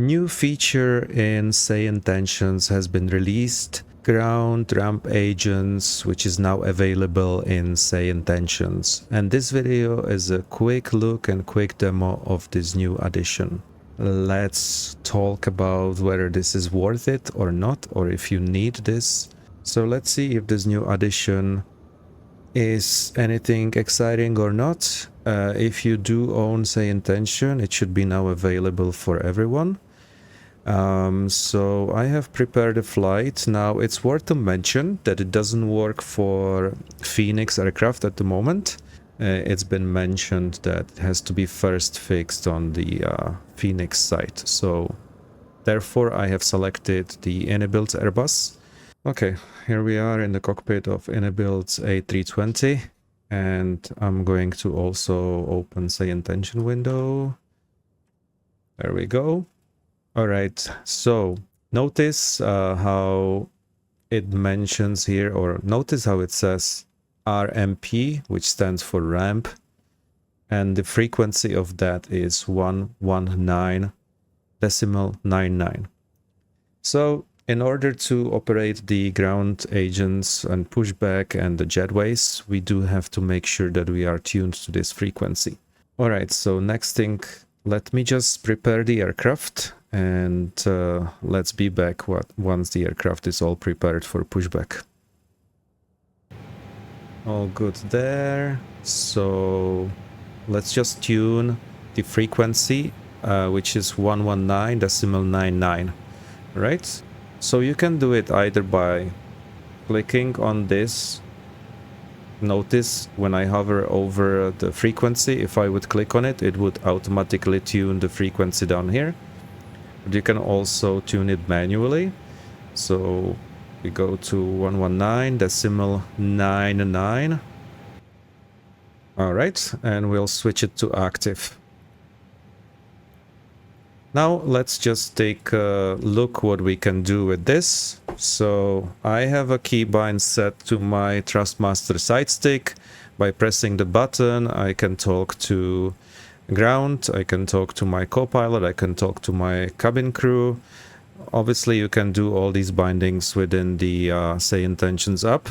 New feature in Say Intentions has been released. Ground ramp agents, which is now available in Say Intentions. And this video is a quick look and quick demo of this new addition. Let's talk about whether this is worth it or not, or if you need this. So let's see if this new addition is anything exciting or not. If you do own Say Intention, it should be now available for everyone. So I have prepared a flight. Now it's worth to mention that it doesn't work for Phoenix aircraft at the moment. It's been mentioned that it has to be first fixed on the Phoenix site. So therefore I have selected the Inibuilt Airbus. Okay, here we are in the cockpit of Inibuilt A320, and I'm going to also open Say Intention window. There we go. All right, so notice how it mentions here, or notice how it says RMP, which stands for ramp, and the frequency of that is 119.99. So in order to operate the ground agents and pushback and the jetways, we do have to make sure that we are tuned to this frequency. All right, so next thing, let me just prepare the aircraft, and let's be back once the aircraft is all prepared for pushback. All good there. So let's just tune the frequency, which is 119.99, right? So you can do it either by clicking on this. Notice when I hover over the frequency, if I would click on it, it would automatically tune the frequency down here. But you can also tune it manually. So we go to 119.99. All right, and we'll switch it to active. Now let's just take a look what we can do with this. So I have a keybind set to my Thrustmaster side stick. By pressing the button, I can talk to ground, I can talk to my co-pilot, I can talk to my cabin crew. Obviously you can do all these bindings within the Say Intentions app,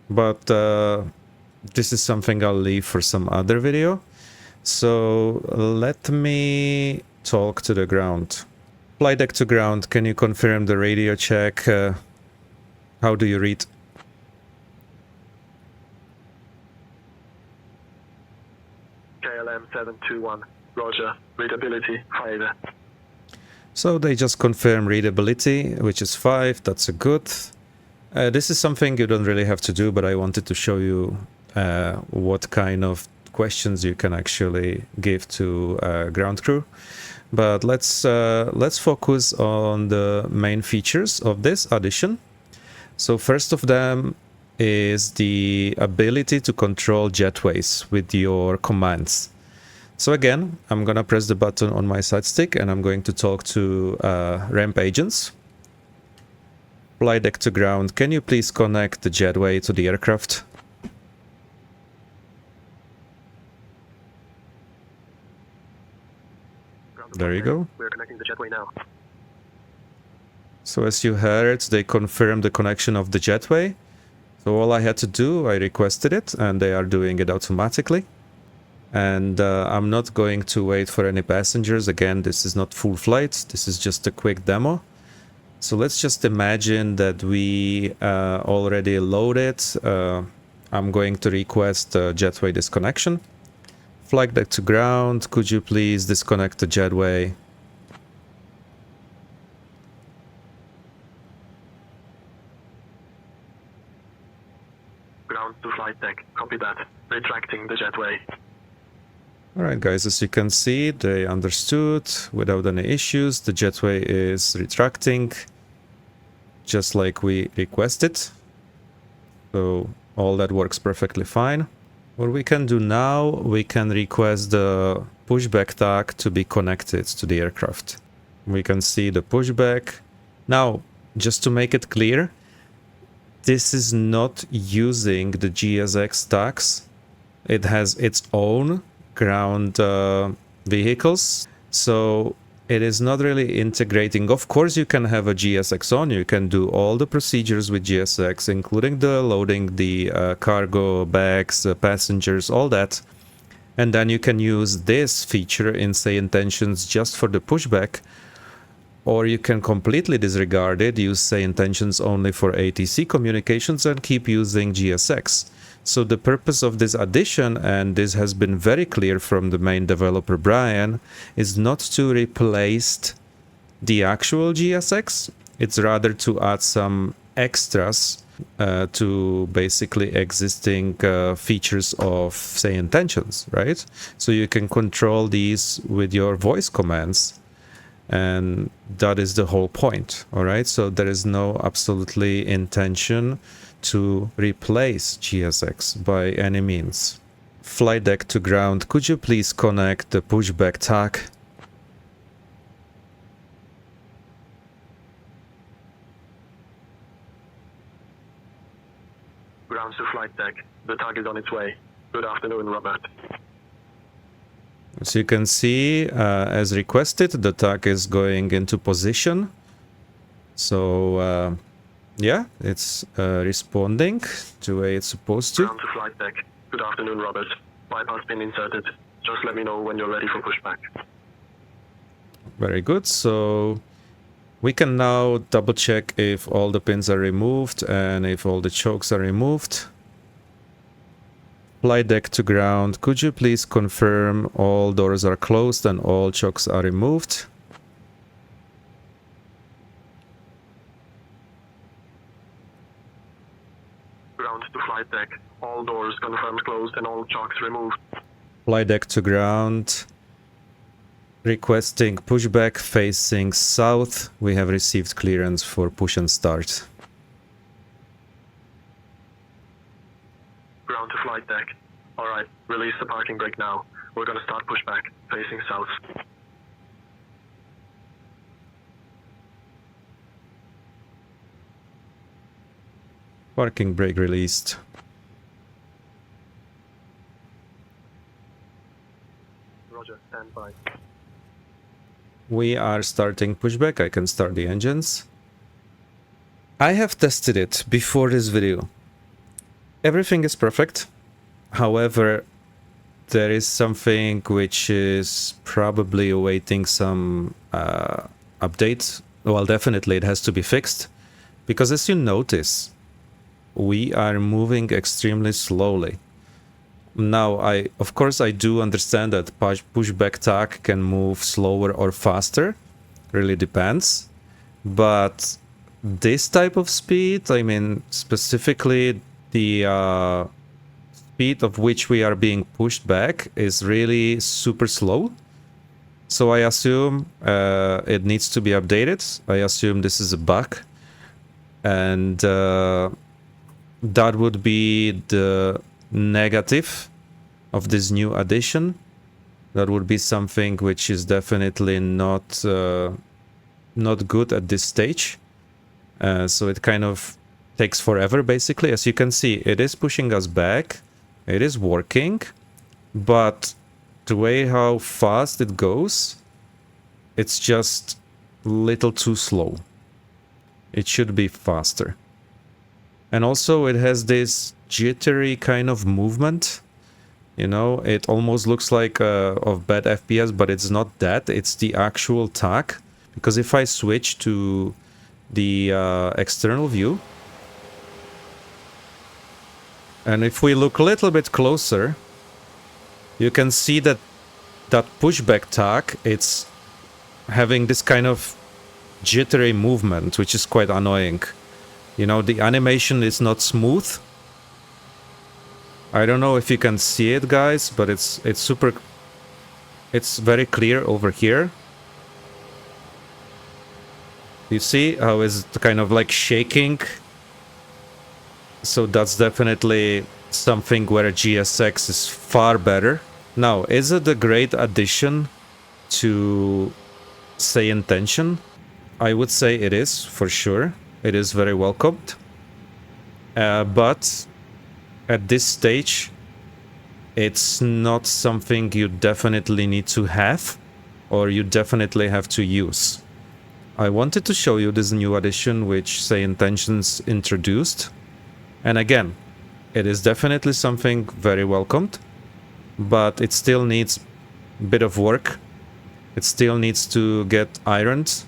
but this is something I'll leave for some other video. So let me talk to the ground. Flight deck to ground, can you confirm the radio check? How do you read? KLM 721, Roger, readability 5. So they just confirm readability, which is 5, that's a good. This is something you don't really have to do, but I wanted to show you what kind of questions you can actually give to ground crew. But let's focus on the main features of this addition. So first of them is the ability to control jetways with your commands. So again, I'm gonna press the button on my side stick and I'm going to talk to ramp agents. Flight deck to ground, can you please connect the jetway to the aircraft? There you go. We're connecting the jetway now. So as you heard, they confirmed the connection of the jetway. So all I had to do, I requested it, and they are doing it automatically. And I'm not going to wait for any passengers. Again, this is not full flight. This is just a quick demo. So let's just imagine that we already loaded. I'm going to request a jetway disconnection. Flight deck to ground, could you please disconnect the jetway? Ground to flight deck, copy that. Retracting the jetway. Alright guys, as you can see, they understood without any issues. The jetway is retracting, just like we requested. So all that works perfectly fine. What we can do now, we can request the pushback tag to be connected to the aircraft. We can see the pushback. Now, just to make it clear, this is not using the GSX tags. It has its own ground vehicles. So it is not really integrating. Of course, you can have a GSX on. You can do all the procedures with GSX, including the loading the cargo, bags, passengers, all that. And then you can use this feature in Say Intentions just for the pushback. Or you can completely disregard it, use Say Intentions only for ATC communications and keep using GSX. So the purpose of this addition, and this has been very clear from the main developer Brian, is not to replace the actual GSX. It's rather to add some extras to basically existing features of Say Intentions, right? So you can control these with your voice commands. And that is the whole point, all right? So there is no absolutely intention to replace GSX by any means. Flight deck to ground, could you please connect the pushback tag? Ground to flight deck. The tag is on its way. Good afternoon, Robert. As you can see, as requested, the tag is going into position. So, yeah, it's responding to the way it's supposed to. Ground to flight deck. Good afternoon, Robert. Bypass pin inserted. Just let me know when you're ready for pushback. Very good. So we can now double check if all the pins are removed and if all the chokes are removed. Flight deck to ground, could you please confirm all doors are closed and all chokes are removed? Ground to flight deck. All doors confirmed closed and all chokes removed. Flight deck to ground. Requesting pushback facing south. We have received clearance for push and start. Ground to flight deck. Alright, release the parking brake now. We're gonna start pushback, facing south. Parking brake released. Roger, stand by. We are starting pushback. I can start the engines. I have tested it before this video. Everything is perfect. However, there is something which is probably awaiting some update. Well, definitely it has to be fixed. Because as you notice, we are moving extremely slowly. Now, of course, I do understand that pushback tag can move slower or faster. Really depends. But this type of speed, I mean, specifically the speed of which we are being pushed back is really super slow. So I assume it needs to be updated. I assume this is a bug. And that would be the negative of this new addition. That would be something which is definitely not good at this stage. So it kind of takes forever, basically. As you can see, it is pushing us back. It is working. But the way how fast it goes, it's just a little too slow. It should be faster. And also it has this jittery kind of movement. You know, it almost looks like of bad FPS, but it's not that. It's the actual tag. Because if I switch to the external view, and if we look a little bit closer, you can see that that pushback tag, it's having this kind of jittery movement, which is quite annoying. You know, the animation is not smooth. I don't know if you can see it, guys, but it's very clear over here. You see how it's kind of like shaking? So that's definitely something where GSX is far better. Now, is it a great addition to Say Intention? I would say it is, for sure. It is very welcomed. But at this stage, it's not something you definitely need to have. or you definitely have to use. I wanted to show you this new addition which Say Intentions introduced. And again, it is definitely something very welcomed, but it still needs a bit of work. It still needs to get ironed.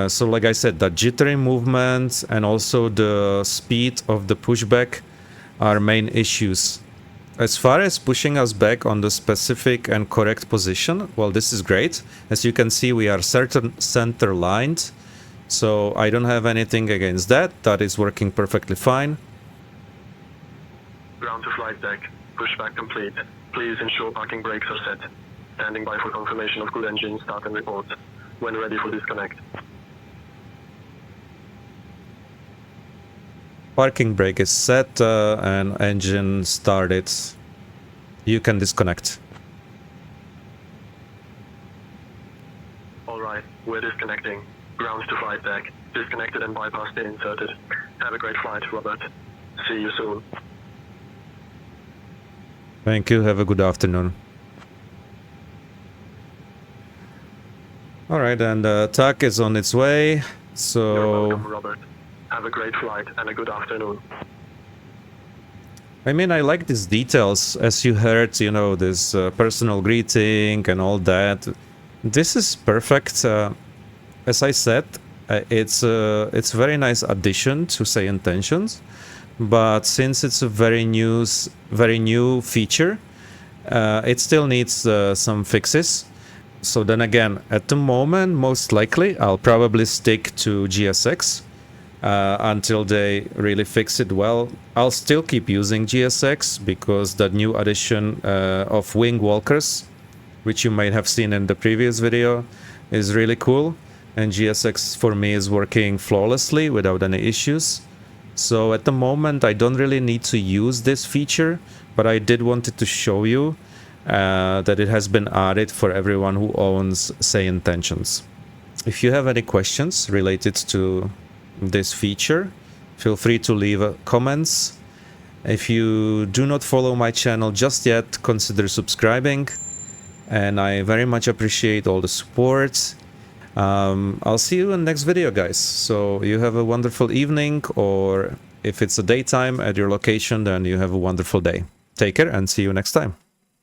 So like I said, the jittery movement and also the speed of the pushback are main issues. As far as pushing us back on the specific and correct position, well, this is great. As you can see, we are center lined, so I don't have anything against that. That is working perfectly fine. Ground to flight deck. Pushback complete. Please ensure parking brakes are set. Standing by for confirmation of good engine start and report. When ready for disconnect. Parking brake is set and engine started. You can disconnect. Alright, we're disconnecting. Ground to flight deck. Disconnected and bypass pin inserted. Have a great flight, Robert. See you soon. Thank you. Have a good afternoon. Alright, and the TAC is on its way. So You're welcome, Robert. Have a great flight and a good afternoon. I mean, I like these details, as you heard, you know, this personal greeting and all that. This is perfect. As I said, it's a very nice addition to Say Intentions, but since it's a very new feature, it still needs some fixes. So then again, at the moment, most likely, I'll probably stick to GSX. Until they really fix it well. I'll still keep using GSX because that new addition of wing walkers, which you might have seen in the previous video, is really cool, and GSX for me is working flawlessly without any issues. So at the moment I don't really need to use this feature, but I did wanted to show you that it has been added for everyone who owns Say Intentions. If you have any questions related to this feature, feel free to leave comments. If you do not follow my channel just yet, consider subscribing, and I very much appreciate all the support. I'll see you in the next video, guys. So you have a wonderful evening, or if it's a daytime at your location, then you have a wonderful day. Take care and see you next time.